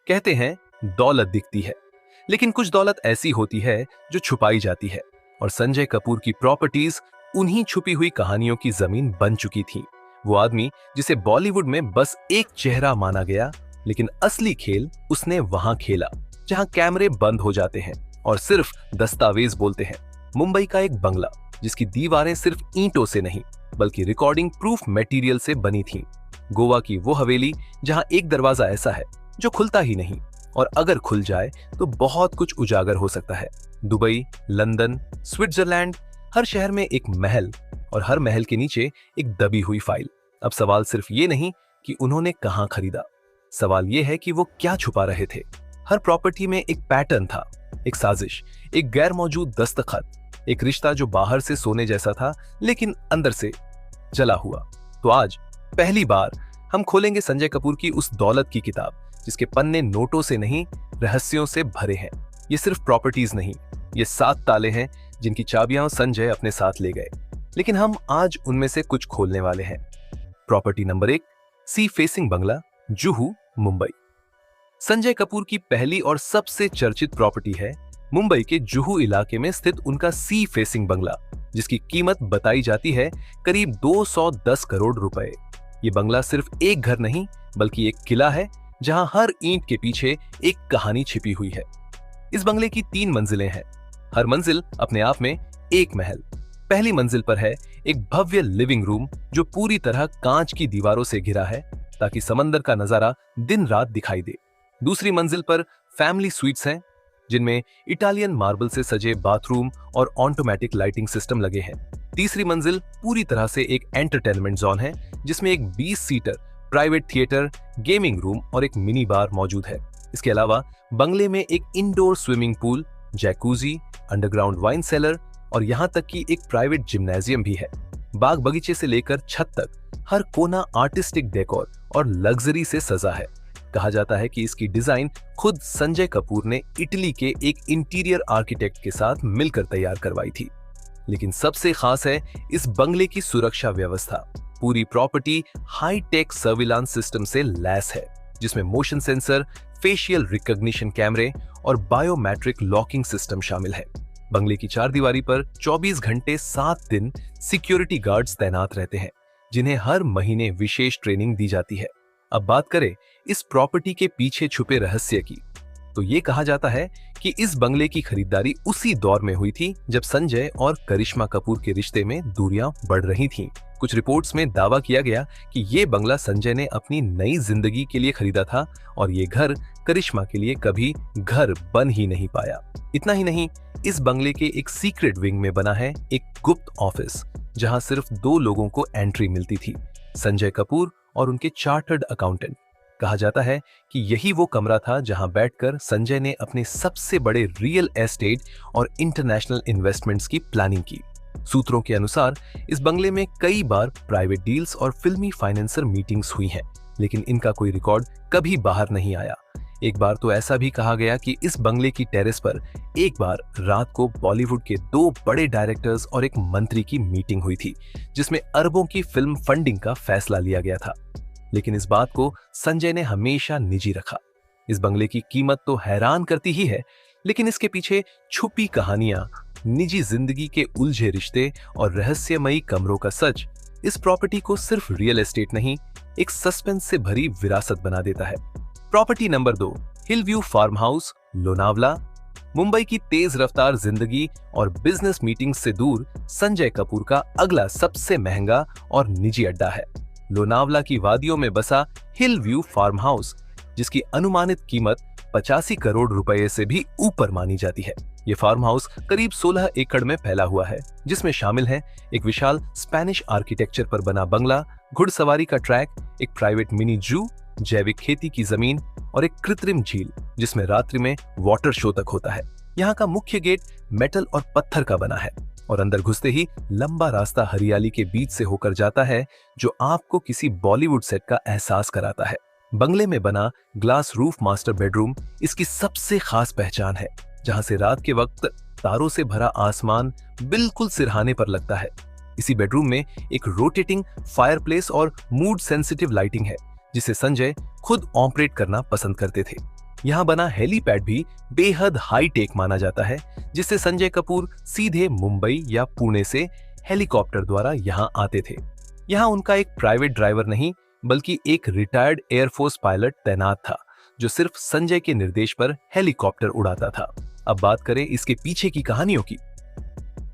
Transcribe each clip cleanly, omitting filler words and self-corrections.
कहते हैं दौलत दिखती है, लेकिन कुछ दौलत ऐसी होती है जो छुपाई जाती है, और संजय कपूर की प्रॉपर्टीज उन्हीं छुपी हुई कहानियों की जमीन बन चुकी थी। वो आदमी जिसे बॉलीवुड में बस एक चेहरा माना गया, लेकिन असली खेल उसने वहां खेला जहां कैमरे बंद हो जाते हैं और सिर्फ दस्तावेज बोलते हैं। मुंबई का एक बंगला जिसकी दीवारें सिर्फ ईंटों से नहीं बल्कि रिकॉर्डिंग प्रूफ मटेरियल से बनी थी। गोवा की वो हवेली जहां एक दरवाजा ऐसा है जो खुलता ही नहीं, और अगर खुल जाए तो बहुत कुछ उजागर हो सकता है। दुबई, लंदन, स्विट्जरलैंड, हर शहर में एक महल, और हर महल के नीचे एक दबी हुई फाइल। अब सवाल सिर्फ ये नहीं कि उन्होंने कहां खरीदा, सवाल ये है कि वो क्या छुपा रहे थे। हर प्रॉपर्टी में एक पैटर्न था, एक साजिश, एक गैर मौजूद दस्तखत, एक रिश्ता जो बाहर से सोने जैसा था लेकिन अंदर से जला हुआ। तो आज पहली बार हम खोलेंगे संजय कपूर की उस दौलत की किताब जिसके पन्ने नोटों से नहीं, रहस्यों से भरे हैं। ये सिर्फ प्रॉपर्टीज नहीं, ये 7 ताले हैं जिनकी चाबियां संजय अपने साथ ले गए। लेकिन हम आज उनमें से कुछ खोलने वाले हैं। प्रॉपर्टी नंबर 1, सी फेसिंग बंगला, जुहू, मुंबई। संजय कपूर की पहली और सबसे चर्चित प्रॉपर्टी है मुंबई के जुहू इलाके में स्थित उनका सी फेसिंग बंगला, जिसकी कीमत बताई जाती है करीब 210 करोड़ रुपए। ये बंगला सिर्फ एक घर नहीं बल्कि एक किला है जहां हर ईंट के पीछे एक कहानी छिपी हुई है। इस बंगले की 3 मंजिलें हैं, हर मंजिल अपने आप में एक महल। पहली मंजिल पर है एक भव्य लिविंग रूम जो पूरी तरह कांच की दीवारों से घिरा है ताकि समंदर का नजारा दिन रात दिखाई दे। दूसरी मंजिल पर फैमिली स्वीट्स हैं जिनमें इटालियन मार्बल से सजे बाथरूम और ऑटोमेटिक लाइटिंग सिस्टम लगे हैं। तीसरी मंजिल पूरी तरह से एक एंटरटेनमेंट जोन है जिसमें एक 20 seater private theatre, gaming room और एक मिनी बार मौजूद है। इसके अलावा बंगले में एक indoor swimming pool, jacuzzi, underground wine cellar और यहाँ तक कि एक प्राइवेट जिम्नेजियम भी है। बाग बगीचे से लेकर छत तक हर कोना आर्टिस्टिक डेकोर और लग्जरी से सजा है। कहा जाता है कि इसकी डिजाइन खुद संजय कपूर ने इटली के एक इंटीरियर आर्किटेक्ट के साथ मिलकर तैयार करवाई थी। लेकिन सबसे खास है इस बंगले की सुरक्षा व्यवस्था। पूरी property high tech surveillance system से लैस है, जिसमें मोशन सेंसर, फेशियल रिकॉग्निशन कैमरे और बायोमेट्रिक लॉकिंग सिस्टम शामिल है। बंगले की 4 दीवारी पर 24 घंटे 7 दिन सिक्योरिटी गार्ड्स तैनात रहते हैं, जिन्हें हर महीने विशेष ट्रेनिंग दी जाती है। अब बात करें इस प्रॉपर्टी के पीछे छुपे रहस्य की, तो ये कहा जाता है कि इस बंगले की खरीदारी उसी दौर में हुई थी जब संजय और करिश्मा कपूर के रिश्ते में दूरियां बढ़ रही थीं। कुछ रिपोर्ट्स में दावा किया गया कि ये बंगला संजय ने अपनी नई जिंदगी के लिए खरीदा था और ये घर करिश्मा के लिए कभी घर बन ही नहीं पाया। इतना ही नहीं, इस बंगले के एक सीक्रेट विंग में बना है एक गुप्त ऑफिस जहां सिर्फ 2 लोगों को एंट्री मिलती थी, संजय कपूर और उनके चार्टर्ड अकाउंटेंट। कहा जाता है कि यही वो कमरा था जहां बैठकर संजय ने अपने सबसे बड़े रियल एस्टेट और इंटरनेशनल इन्वेस्टमेंट्स की प्लानिंग की। सूत्रों के अनुसार इस बंगले में कई बार प्राइवेट डील्स और फिल्मी फाइनेंसर मीटिंग्स हुई हैं, लेकिन इनका कोई रिकॉर्ड कभी बाहर नहीं आया। एक बार तो ऐसा भी कहा गया कि इस बंगले की टेरेस पर एक बार रात को बॉलीवुड के 2 बड़े डायरेक्टर्स और एक मंत्री की मीटिंग हुई थी, जिसमें अरबों की फिल्म फंडिंग का फैसला लिया गया था। लेकिन इस बात को संजय ने हमेशा निजी रखा। इस बंगले की कीमत तो हैरान करती ही है, लेकिन इसके पीछे छुपी कहानियां, निजी जिंदगी के उलझे रिश्ते और रहस्यमयी कमरों का सच इस प्रॉपर्टी को सिर्फ रियल एस्टेट नहीं, एक सस्पेंस से भरी विरासत बना देता है। Property number 2, hill view farm house, Lonavala. Mumbai की तेज रफ्तार जिंदगी और बिजनेस मीटिंग्स से दूर संजय कपूर का अगला सबसे महंगा और निजी अड्डा है लोनावला की वादियों में बसा हिल व्यू फार्म हाउस, जिसकी अनुमानित कीमत 85 करोड़ रुपए से भी ऊपर मानी जाती है। ये फार्म हाउस करीब 16 एकड़ में फैला हुआ है, जिसमें शामिल है एक विशाल स्पेनिश आर्किटेक्चर पर बना बंगला, घुड़सवारी का ट्रैक, एक प्राइवेट मिनी जू, जैविक खेती की जमीन और एक कृत्रिम झील जिसमें रात्रि में वाटर शो तक होता है। यहाँ का मुख्य गेट मेटल और पत्थर का बना है और अंदर घुसते ही लंबा रास्ता हरियाली के बीच से होकर जाता है, जो आपको किसी बॉलीवुड सेट का एहसास कराता है। बंगले में बना ग्लास रूफ मास्टर बेडरूम इसकी सबसे खास पहचान है, जहां से रात के वक्त तारों से भरा आसमान बिल्कुल सिरहाने पर लगता है। इसी बेडरूम में एक रोटेटिंग फायरप्लेस और मूड सेंसिटिव लाइटिंग है, जिसे संजय खुद ऑपरेट करना पसंद करते थे। यहाँ बना हेलीपैड भी बेहद हाई टेक माना जाता है, जिससे संजय कपूर सीधे मुंबई या पुणे से हेलीकॉप्टर द्वारा यहाँ आते थे। यहाँ उनका एक प्राइवेट ड्राइवर नहीं बल्कि एक रिटायर्ड एयरफोर्स पायलट तैनात था, जो सिर्फ संजय के निर्देश पर हेलीकॉप्टर उड़ाता था। अब बात करें इसके पीछे की कहानियों की,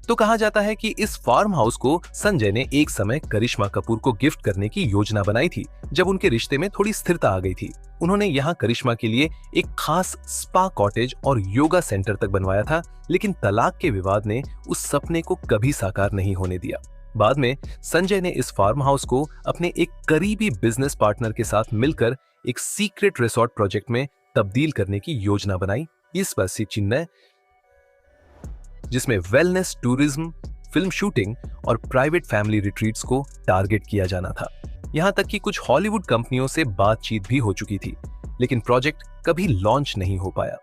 तो कहा जाता है कि इस फार्म हाउस को संजय ने एक समय करिश्मा कपूर को गिफ्ट करने की योजना बनाई थी, जब उनके रिश्ते में थोड़ी स्थिरता आ गई थी। उन्होंने यहाँ करिश्मा के लिए एक खास स्पा कॉटेज और योगा सेंटर तक बनवाया था, लेकिन तलाक के विवाद ने उस सपने को कभी साकार नहीं होने दिया। बाद में संजय ने इस फार्म हाउस को अपने एक करीबी बिजनेस पार्टनर के साथ मिलकर एक सीक्रेट रिसोर्ट प्रोजेक्ट में तब्दील करने की योजना बनाई। इस पर से चिन्ह जिसमें वेलनेस, टूरिज्म, फिल्म शूटिंग और प्राइवेट फैमिली रिट्रीट्स को टारगेट किया जाना था। यहां तक कि कुछ हॉलीवुड कंपनियों से बातचीत भी हो चुकी थी, लेकिन प्रोजेक्ट कभी लॉन्च नहीं हो पाया।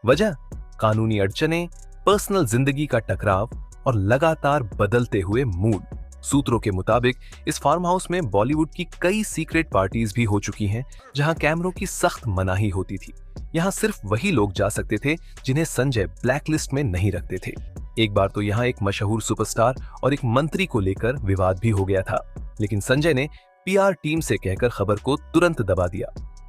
वजह कानूनी अड़चने, पर्सनल जिंदगी का टकराव और लगातार बदलते हुए मूड। सूत्रों के मुताबिक इस फार्म हाउस में बॉलीवुड की कई सीक्रेट पार्टीज भी हो चुकी हैं, जहां कैमरों की सख्त मनाही होती थी। यहाँ सिर्फ वही लोग जा सकते थे जिन्हें संजय ब्लैकलिस्ट में नहीं रखते थे। एक बार तो यहाँ एक मशहूर सुपरस्टार और एक मंत्री को लेकर विवाद भी हो गया था, लेकिन संजय ने पीआर टीम से कहकर खबर को तुरंत दबा दिया।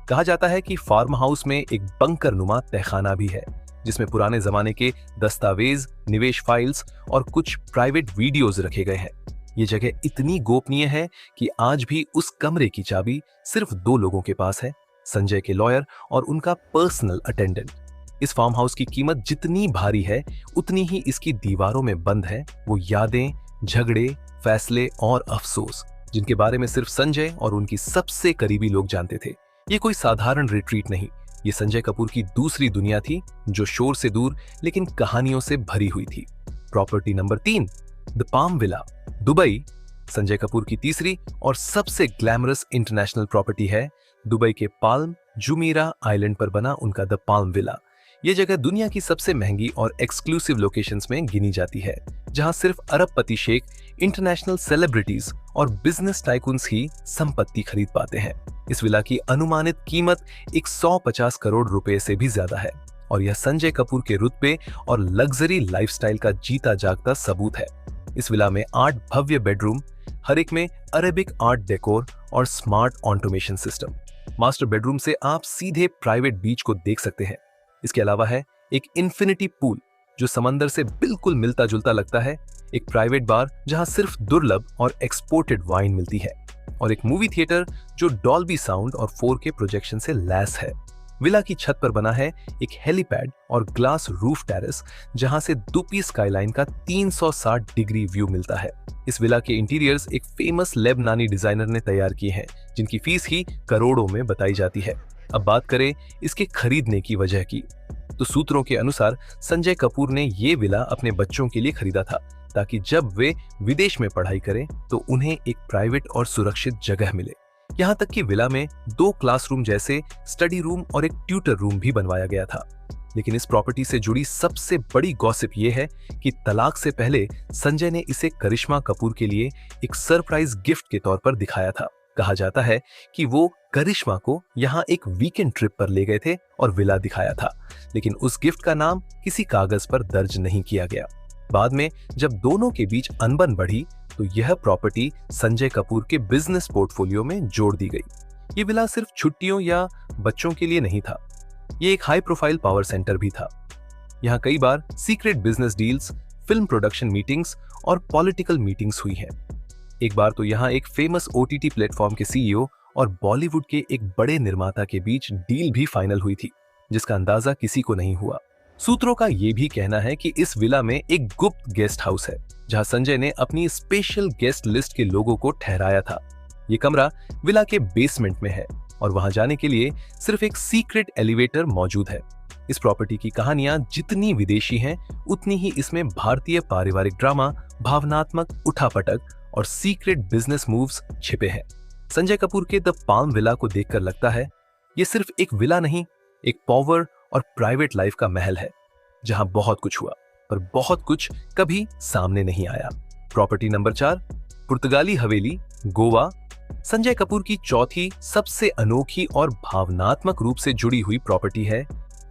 कहा जाता है कि फार्म हाउस में एक बंकर नुमा तहखाना भी है, जिसमें पुराने जमाने के दस्तावेज, निवेश फाइल्स और कुछ प्राइवेट वीडियोज रखे गए हैं। ये जगह इतनी गोपनीय है कि आज भी उस कमरे की चाबी सिर्फ 2 लोगों के पास है, संजय के लॉयर और उनका पर्सनल अटेंडेंट। इस फार्म हाउस की कीमत जितनी भारी है, उतनी ही इसकी दीवारों में बंद है वो यादें, झगड़े, फैसले और अफसोस, जिनके बारे में सिर्फ संजय और उनकी सबसे करीबी लोग जानते थे। ये कोई साधारण रिट्रीट नहीं, ये संजय कपूर की दूसरी दुनिया थी, जो शोर से दूर लेकिन कहानियों से भरी हुई थी। Property number 3, the palm villa, Dubai. Sanjay Kapoor की तीसरी और सबसे ग्लैमरस इंटरनेशनल प्रॉपर्टी है दुबई के पाल्म जुमीरा आइलैंड पर बना उनका द पाल्म विला। ये जगह दुनिया की सबसे महंगी और एक्सक्लूसिव लोकेशंस में गिनी जाती है, जहां सिर्फ अरबपति शेख, इंटरनेशनल सेलिब्रिटीज और बिजनेस टाइकून्स ही संपत्ति खरीद पाते हैं। इस विला की अनुमानित कीमत 150 करोड़ रुपए से भी ज्यादा है और यह संजय कपूर के रुतबे और लग्जरी लाइफस्टाइल का जीता जागता सबूत है। इस विला में 8 भव्य बेडरूम, हर एक में अरेबिक आर्ट डेकोर और smart automation system. Master bedroom से आप सीधे प्राइवेट बीच को देख सकते हैं। इसके अलावा है एक इन्फिनिटी पूल जो समंदर से बिल्कुल मिलता जुलता लगता है, एक प्राइवेट बार जहां सिर्फ दुर्लभ और एक्सपोर्टेड वाइन मिलती है, और एक मूवी थिएटर जो डॉल्बी साउंड और 4K प्रोजेक्शन से लैस है। विला की छत पर बना है एक हेलीपैड और ग्लास रूफ टेरेस, जहां से दुपी स्काईलाइन का 360 डिग्री व्यू मिलता है। इस विला के इंटीरियर्स एक फेमस लेबनानी डिजाइनर ने तैयार किए हैं, जिनकी फीस ही करोड़ों में बताई जाती है। अब बात करें इसके खरीदने की वजह की, तो सूत्रों के अनुसार संजय कपूर ने ये विला अपने बच्चों के लिए खरीदा था, ताकि जब वे विदेश में पढ़ाई करें तो उन्हें एक प्राइवेट और सुरक्षित जगह मिले। यहाँ तक कि विला में 2 क्लासरूम जैसे स्टडी रूम और एक ट्यूटर रूम भी बनवाया गया था। लेकिन इस प्रॉपर्टी से जुड़ी सबसे बड़ी गॉसिप ये है कि तलाक से पहले संजय ने इसे करिश्मा कपूर के लिए एक सरप्राइज गिफ्ट के तौर पर दिखाया था। कहा जाता है कि वो करिश्मा को यहाँ एक वीकेंड ट्रिप पर ले गए थे और विला दिखाया था, लेकिन उस गिफ्ट का नाम किसी कागज पर दर्ज नहीं किया गया। बाद में जब दोनों के बीच अनबन बढ़ी तो यह प्रॉपर्टी संजय कपूर के बिजनेस पोर्टफोलियो में जोड़ दी गई। ये विला सिर्फ छुट्टियों या बच्चों के लिए नहीं था, ये एक हाई प्रोफाइल पावर सेंटर भी था। यहाँ कई बार secret business deals, film production meetings और पॉलिटिकल मीटिंग्स हुई हैं। एक बार तो यहाँ एक फेमस OTT प्लेटफॉर्म के CEO और बॉलीवुड के एक बड़े निर्माता के बीच डील भी फाइनल हुई थी, जिसका अंदाजा किसी को नहीं हुआ। सूत्रों का यह भी कहना है कि इस विला में एक गुप्त गेस्ट हाउस है, जहां संजय ने अपनी स्पेशल गेस्ट लिस्ट के लोगों को ठहराया था। ये कमरा विला के बेसमेंट में है और वहां जाने के लिए सिर्फ एक सीक्रेट एलिवेटर मौजूद है। इस प्रॉपर्टी की कहानियां जितनी विदेशी हैं, उतनी ही इसमें भारतीय पारिवारिक ड्रामा, भावनात्मक उठापटक और सीक्रेट बिजनेस मूव्स छिपे हैं। संजय कपूर के द पाल्म विला को देखकर लगता है ये सिर्फ एक विला नहीं, एक पावर और प्राइवेट लाइफ का महल है, जहां बहुत कुछ हुआ पर बहुत कुछ कभी सामने नहीं आया। प्रॉपर्टी नंबर 4, पुर्तगाली हवेली, गोवा, संजय कपूर की चौथी सबसे अनोखी और भावनात्मक रूप से जुड़ी हुई प्रॉपर्टी है।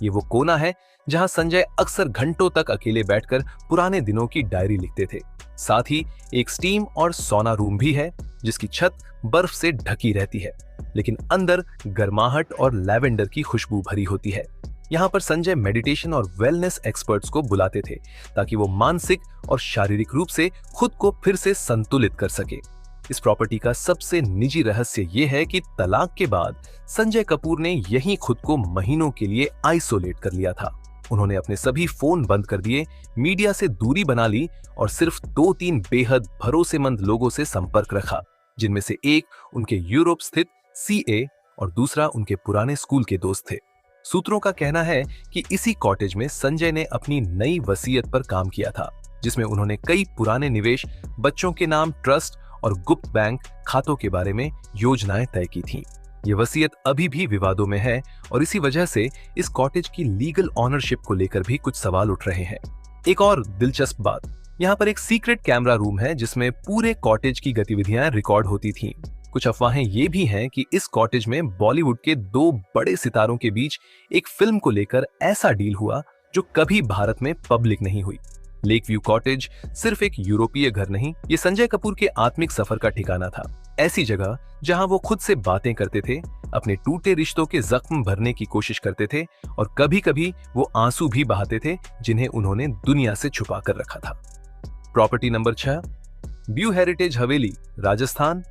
ये वो कोना है जहां संजय अक्सर घंटों तक अकेले बैठकर पुराने दिनों की डायरी लिखते थे। साथ ही एक स्टीम और सोना रूम भी है जिसकी छत बर्फ से ढकी रहती है, लेकिन अंदर गर्माहट और लैवेंडर की खुशबू भरी होती है। यहाँ पर संजय मेडिटेशन और वेलनेस एक्सपर्ट्स को बुलाते थे ताकि वो मानसिक और शारीरिक रूप से खुद को फिर से संतुलित कर सके। इस प्रॉपर्टी का सबसे निजी रहस्य ये है कि तलाक के बाद संजय कपूर ने यहीं खुद को महीनों के लिए आइसोलेट कर लिया था। उन्होंने अपने सभी फोन बंद कर दिए, मीडिया से दूरी बना ली और सिर्फ 2-3 बेहद भरोसेमंद लोगों से संपर्क रखा, जिनमें से एक उनके यूरोप स्थित सीए और दूसरा उनके पुराने स्कूल के दोस्त थे। सूत्रों का कहना है कि इसी कॉटेज में संजय ने अपनी नई वसीयत पर काम किया था, जिसमें उन्होंने कई पुराने निवेश, बच्चों के नाम ट्रस्ट और गुप्त बैंक खातों के बारे में योजनाएं तय की थीं। ये वसीयत अभी भी विवादों में है और इसी वजह से इस कॉटेज की लीगल ऑनरशिप को लेकर भी कुछ सवाल उठ रहे हैं। एक और दिलचस्प बात, यहाँ पर एक सीक्रेट कैमरा रूम है जिसमें पूरे कॉटेज की गतिविधियां रिकॉर्ड होती थीं। कुछ अफवाहें ये भी हैं कि इस कॉटेज में बॉलीवुड के 2 बड़े सितारों के बीच एक फिल्म को लेकर ऐसा डील हुआ जो कभी भारत में पब्लिक नहीं हुई। लेक व्यू कॉटेज सिर्फ एक यूरोपीय घर नहीं, ये संजय कपूर के आत्मिक सफर का ठिकाना था। ऐसी जगह जहां वो खुद से बातें करते थे, अपने टूटे रिश्तों के जख्म भरने की कोशिश करते थे और कभी-कभी वो आंसू भी बहाते थे जिन्हें उन्होंने दुनिया से छुपा कर रखा था। प्रॉपर्टी नंबर 6, ब्यू हेरिटेज हवेली, राजस्थान।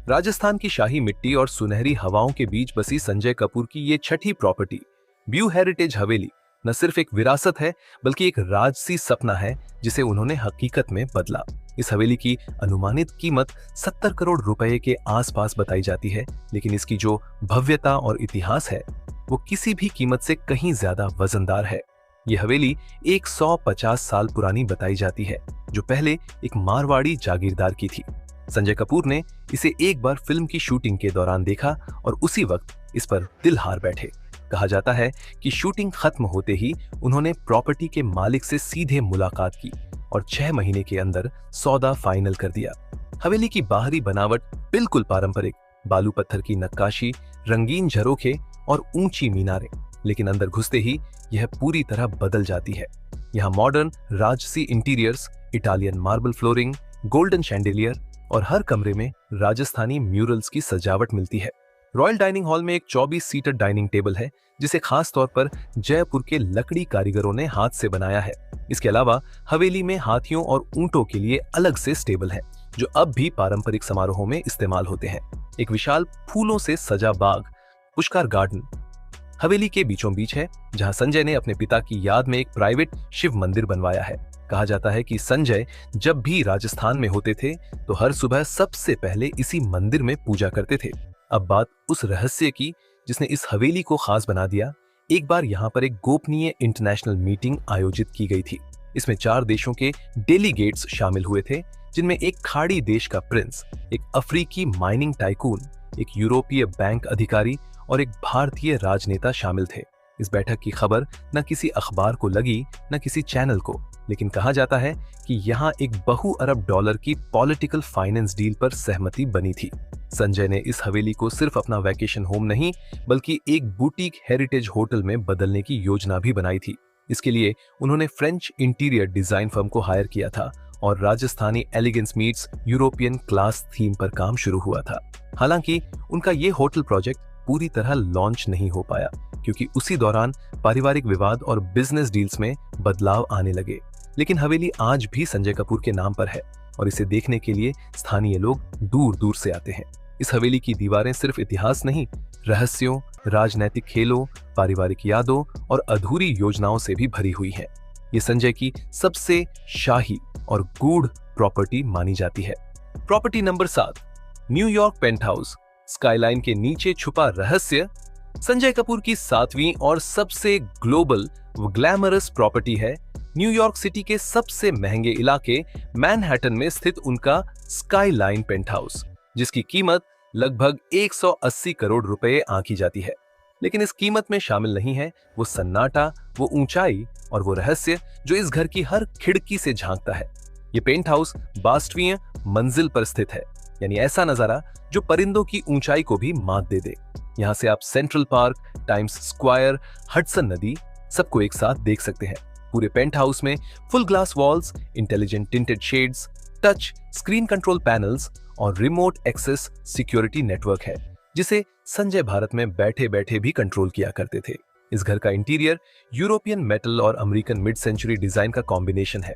राजस्थान की शाही मिट्टी और सुनहरी हवाओं के बीच बसी संजय कपूर की ये छठी प्रॉपर्टी ब्यू हेरिटेज हवेली न सिर्फ एक विरासत है बल्कि एक राजसी सपना है जिसे उन्होंने हकीकत में बदला। इस हवेली की अनुमानित कीमत 70 करोड़ रुपए के आसपास बताई जाती है, लेकिन इसकी जो भव्यता और इतिहास है वो किसी भी कीमत से कहीं ज्यादा वजनदार है। ये हवेली 150 साल पुरानी बताई जाती है, जो पहले एक मारवाड़ी जागीरदार की थी। संजय कपूर ने इसे एक बार फिल्म की शूटिंग के दौरान देखा और उसी वक्त इस पर दिल हार बैठे। कहा जाता है कि शूटिंग खत्म होते ही उन्होंने प्रॉपर्टी के मालिक से सीधे मुलाकात की और 6 महीने के अंदर सौदा फाइनल कर दिया। हवेली की बाहरी बनावट बिल्कुल पारंपरिक, बालू पत्थर की नक्काशी, रंगीन झरोखे और ऊंची मीनारें, लेकिन अंदर घुसते ही यह पूरी तरह बदल जाती है। यहाँ मॉडर्न राजसी interiors, Italian marble flooring, golden chandelier और हर कमरे में राजस्थानी म्यूरल्स की सजावट मिलती है। रॉयल डाइनिंग हॉल में एक 24 सीटर डाइनिंग टेबल है जिसे खास तौर पर जयपुर के लकड़ी कारीगरों ने हाथ से बनाया है। इसके अलावा हवेली में हाथियों और ऊंटों के लिए अलग से स्टेबल है जो अब भी पारंपरिक समारोहों में इस्तेमाल होते हैं। एक विशाल फूलों से सजा बाग, पुष्कर गार्डन हवेली के बीचों बीच है, जहां संजय ने अपने पिता की याद में एक प्राइवेट शिव मंदिर बनवाया है। कहा जाता है कि संजय जब भी राजस्थान में होते थे तो हर सुबह सबसे पहले इसी मंदिर में पूजा करते थे। अब बात उस रहस्य की जिसने इस हवेली को खास बना दिया। एक बार यहाँ पर एक गोपनीय इंटरनेशनल मीटिंग आयोजित की गई थी। इसमें 4 देशों के डेलीगेट्स शामिल हुए थे, जिनमें एक खाड़ी देश का प्रिंस, एक अफ्रीकी माइनिंग टाइकून, एक यूरोपीय बैंक अधिकारी और एक भारतीय राजनेता शामिल थे। इस बैठक की खबर न किसी अखबार को लगी न किसी चैनल को, लेकिन कहा जाता है कि यहाँ एक बहु अरब डॉलर की पॉलिटिकल फाइनेंस डील पर सहमति बनी थी। संजय ने इस हवेली को सिर्फ अपना वैकेशन होम नहीं बल्कि एक बुटीक हेरिटेज होटल में बदलने की योजना भी बनाई थी। इसके लिए उन्होंने फ्रेंच इंटीरियर डिजाइन फर्म को हायर किया था और Rajasthani elegance meets European class theme पर काम शुरू हुआ था। हालांकि उनका ये होटल प्रोजेक्ट पूरी तरह लॉन्च नहीं हो पाया क्योंकि उसी दौरान पारिवारिक विवाद और बिजनेस डील्स में बदलाव आने लगे। लेकिन हवेली आज भी संजय कपूर के नाम पर है और इसे देखने के लिए स्थानीय लोग दूर दूर से आते हैं। इस हवेली की दीवारें सिर्फ इतिहास नहीं, रहस्यों, राजनैतिक खेलों, पारिवारिक यादों और अधूरी योजनाओं से भी भरी हुई है। ये संजय की सबसे शाही और गूढ़ प्रॉपर्टी मानी जाती है। Property number 7, New York penthouse, skyline के नीचे छुपा रहस्य। संजय कपूर की 7वीं और सबसे ग्लोबल व ग्लैमरस प्रॉपर्टी है न्यूयॉर्क सिटी के सबसे महंगे इलाके मैनहट्टन में स्थित उनका स्काईलाइन पेंट हाउस, जिसकी कीमत लगभग 180 करोड़ रुपए आंकी जाती है। लेकिन इस कीमत में शामिल नहीं है वो सन्नाटा, वो ऊंचाई और वो रहस्य जो इस घर की हर खिड़की से झांकता है। ये पेंट हाउस 22वीं मंजिल पर स्थित है, यानी ऐसा नजारा जो परिंदों की ऊंचाई को भी मात दे दे। यहाँ से आप central park, times square, Hudson नदी सबको एक साथ देख सकते हैं। पूरे पेंट हाउस में full glass walls, intelligent tinted shades, touch screen control panels और रिमोट एक्सेस सिक्योरिटी नेटवर्क है, जिसे संजय भारत में बैठे बैठे भी कंट्रोल किया करते थे। इस घर का इंटीरियर यूरोपियन मेटल और अमेरिकन मिड सेंचुरी डिजाइन का कॉम्बिनेशन है।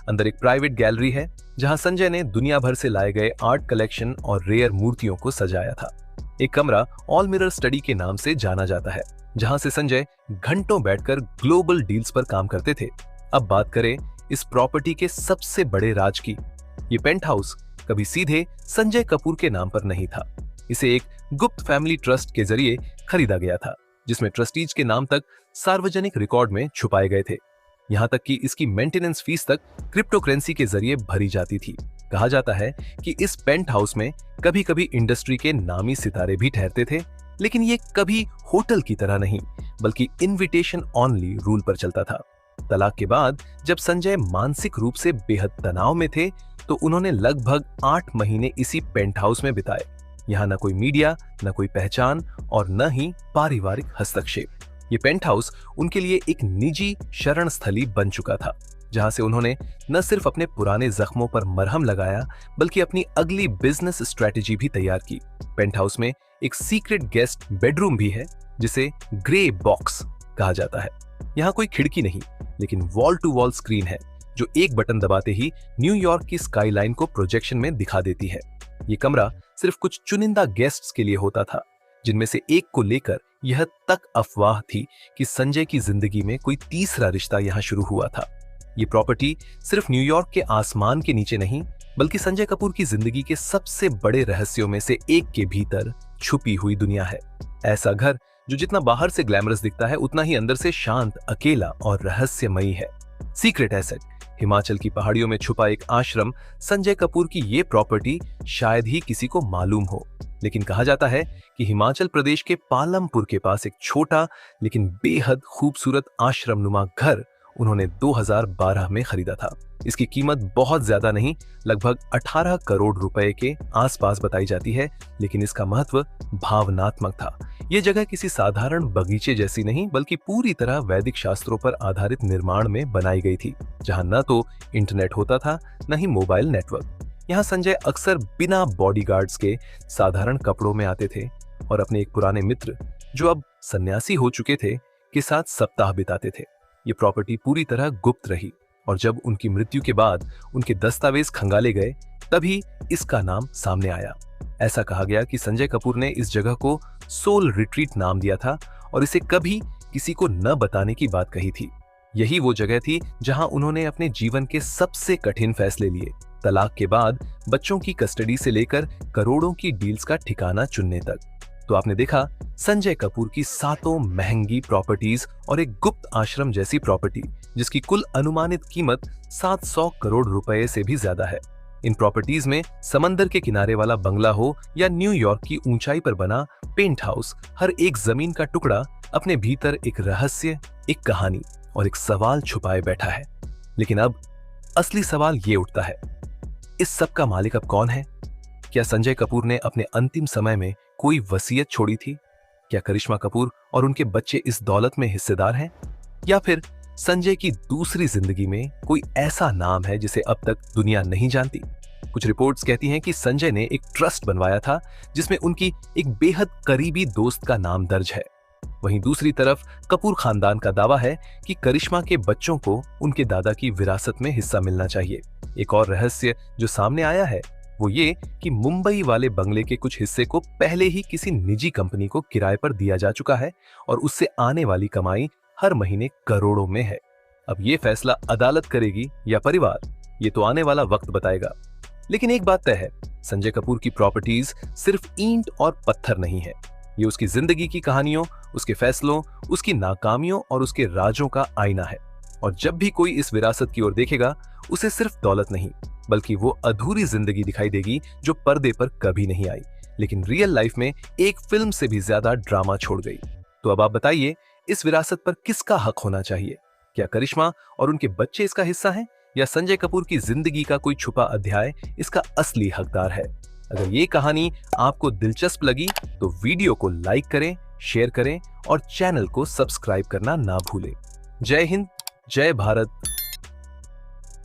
अंदर एक प्राइवेट गैलरी है जहां संजय ने दुनिया भर से लाए गए आर्ट कलेक्शन और रेयर मूर्तियों को सजाया था। एक कमरा ऑल मिरर स्टडी के नाम से जाना जाता है, जहां से संजय घंटों बैठकर ग्लोबल डील्स पर काम करते थे। अब बात करें इस प्रॉपर्टी के सबसे बड़े राज की। ये पेंट हाउस कभी सीधे संजय कपूर के नाम पर नहीं था। इसे एक गुप्त फैमिली ट्रस्ट के जरिए खरीदा गया था, जिसमें ट्रस्टीज के नाम तक सार्वजनिक रिकॉर्ड में छुपाए गए थे। यहां तक कि इसकी मेंटेनेंस फीस तक क्रिप्टोकरेंसी के जरिए भरी जाती थी। कहा जाता है कि इस पेंट हाउस में कभी कभी इंडस्ट्री के नामी सितारे भी ठहरते थे, लेकिन ये कभी होटल की तरह नहीं, बल्कि इनविटेशन ऑनली रूल पर चलता था। तलाक के बाद जब संजय मानसिक रूप से बेहद तनाव में थे, तो उन्होंने लगभग 8 महीने इसी पेंट हाउस में बिताए। यहाँ न कोई मीडिया, न कोई पहचान और न ही पारिवारिक हस्तक्षेप। ये पेंट हाउस उनके लिए एक निजी शरण स्थली बन चुका था, जहां से उन्होंने न सिर्फ अपने पुराने जख्मों पर मरहम लगाया, बल्कि अपनी अगली बिजनेस स्ट्रेटेजी भी तैयार की। पेंट हाउस में एक सीक्रेट गेस्ट बेडरूम भी है, जिसे ग्रे बॉक्स कहा जाता है। यहाँ कोई खिड़की नहीं, लेकिन वॉल टू वॉल स्क्रीन है, जो एक बटन दबाते ही न्यूयॉर्क की स्काईलाइन को प्रोजेक्शन में दिखा देती है। ये कमरा सिर्फ कुछ चुनिंदा गेस्ट्स के लिए होता था, जिनमें से एक को लेकर यह तक अफवाह थी कि संजय की जिंदगी में कोई तीसरा रिश्ता यहां शुरू हुआ था। ये प्रॉपर्टी सिर्फ न्यूयॉर्क के आसमान के नीचे नहीं, बल्कि संजय कपूर की जिंदगी के सबसे बड़े रहस्यों में से एक के भीतर छुपी हुई दुनिया है। ऐसा घर जो जितना बाहर से ग्लैमरस दिखता है, उतना ही अंदर से शांत, अकेला और रहस्यमयी है। सीक्रेट एसेट, हिमाचल की पहाड़ियों में छुपा एक आश्रम। संजय कपूर की ये प्रॉपर्टी शायद ही किसी को मालूम हो, लेकिन कहा जाता है कि हिमाचल प्रदेश के पालमपुर के पास एक छोटा लेकिन बेहद खूबसूरत आश्रमनुमा घर उन्होंने 2012 में खरीदा था। इसकी कीमत बहुत ज्यादा नहीं, लगभग 18 करोड़ रुपए के आसपास बताई जाती है, लेकिन इसका महत्व भावनात्मक था। यह जगह किसी साधारण बगीचे जैसी नहीं, बल्कि पूरी तरह वैदिक शास्त्रों पर आधारित निर्माण में बनाई गई थी, जहां न तो इंटरनेट होता था, न ही मोबाइल नेटवर्क। यहाँ संजय अक्सर बिना बॉडीगार्ड्स के साधारण कपड़ों में आते थे और अपने एक पुराने मित्र, जो अब सन्यासी हो चुके थे, के साथ सप्ताह बिताते थे। ये प्रॉपर्टी पूरी तरह गुप्त रही, और जब उनकी मृत्यु के बाद उनके दस्तावेज खंगाले गए, तभी इसका नाम सामने आया। ऐसा कहा गया कि संजय कपूर ने इस जगह को सोल रिट्रीट नाम दिया था और इसे कभी किसी को न बताने की बात कही थी। यही वो जगह थी जहां उन्होंने अपने जीवन के सबसे कठिन फैसले लिए, तलाक के बाद बच्चों की कस्टडी से लेकर करोड़ों की डील्स का ठिकाना चुनने तक। तो आपने देखा संजय कपूर की 7 महंगी प्रॉपर्टीज और एक गुप्त आश्रम जैसी प्रॉपर्टी, जिसकी कुल अनुमानित कीमत 700 करोड़ रुपए से भी ज्यादा है। इन प्रॉपर्टीज में समंदर के किनारे वाला बंगला हो या न्यूयॉर्क की ऊंचाई पर बना पेंट हाउस, हर एक जमीन का टुकड़ा अपने भीतर एक रहस्य, एक कहानी और एक सवाल छुपाए बैठा है। लेकिन अब असली सवाल ये उठता है, इस सब का मालिक अब कौन है? क्या संजय कपूर ने अपने अंतिम समय में कोई वसीयत छोड़ी थी? क्या करिश्मा कपूर और उनके बच्चे इस दौलत में हिस्सेदार हैं? या फिर संजय की दूसरी जिंदगी में कोई ऐसा नाम है जिसे अब तक दुनिया नहीं जानती? कुछ रिपोर्ट्स कहती हैं कि संजय ने एक ट्रस्ट बनवाया था, जिसमें उनकी एक बेहद करीबी दोस्त का नाम दर्ज है। वहीं दूसरी तरफ कपूर खानदान का दावा है कि करिश्मा के बच्चों को उनके दादा की विरासत में हिस्सा मिलना चाहिए। एक और रहस्य जो सामने आया है वो ये कि मुंबई वाले बंगले के कुछ हिस्से को पहले ही किसी निजी कंपनी को किराए पर दिया जा चुका है और उससे आने वाली कमाई हर महीने करोड़ों में है। अब ये फैसला अदालत करेगी या परिवार, ये तो आने वाला वक्त बताएगा। लेकिन एक बात तय है, संजय कपूर की प्रॉपर्टीज सिर्फ ईंट और पत्थर नहीं है। ये उसकी जिंदगी की कहानियों, उसके फैसलों, उसकी नाकामियों और उसके राजों का आईना है। और जब भी कोई इस विरासत की ओर देखेगा, उसे सिर्फ दौलत नहीं, बल्कि वो अधूरी जिंदगी दिखाई देगी जो पर्दे पर कभी नहीं आई, लेकिन रियल लाइफ में एक फिल्म से भी ज्यादा ड्रामा छोड़ गई। तो अब आप बताइए, इस विरासत पर किसका हक होना चाहिए? क्या करिश्मा और उनके बच्चे इसका हिस्सा हैं, या संजय कपूर की जिंदगी का कोई छुपा अध्याय इसका असली हकदार है? अगर ये कहानी आपको दिलचस्प लगी तो वीडियो को लाइक करें, शेयर करें और चैनल को सब्सक्राइब करना ना भूलें। जय हिंद, जय भारत,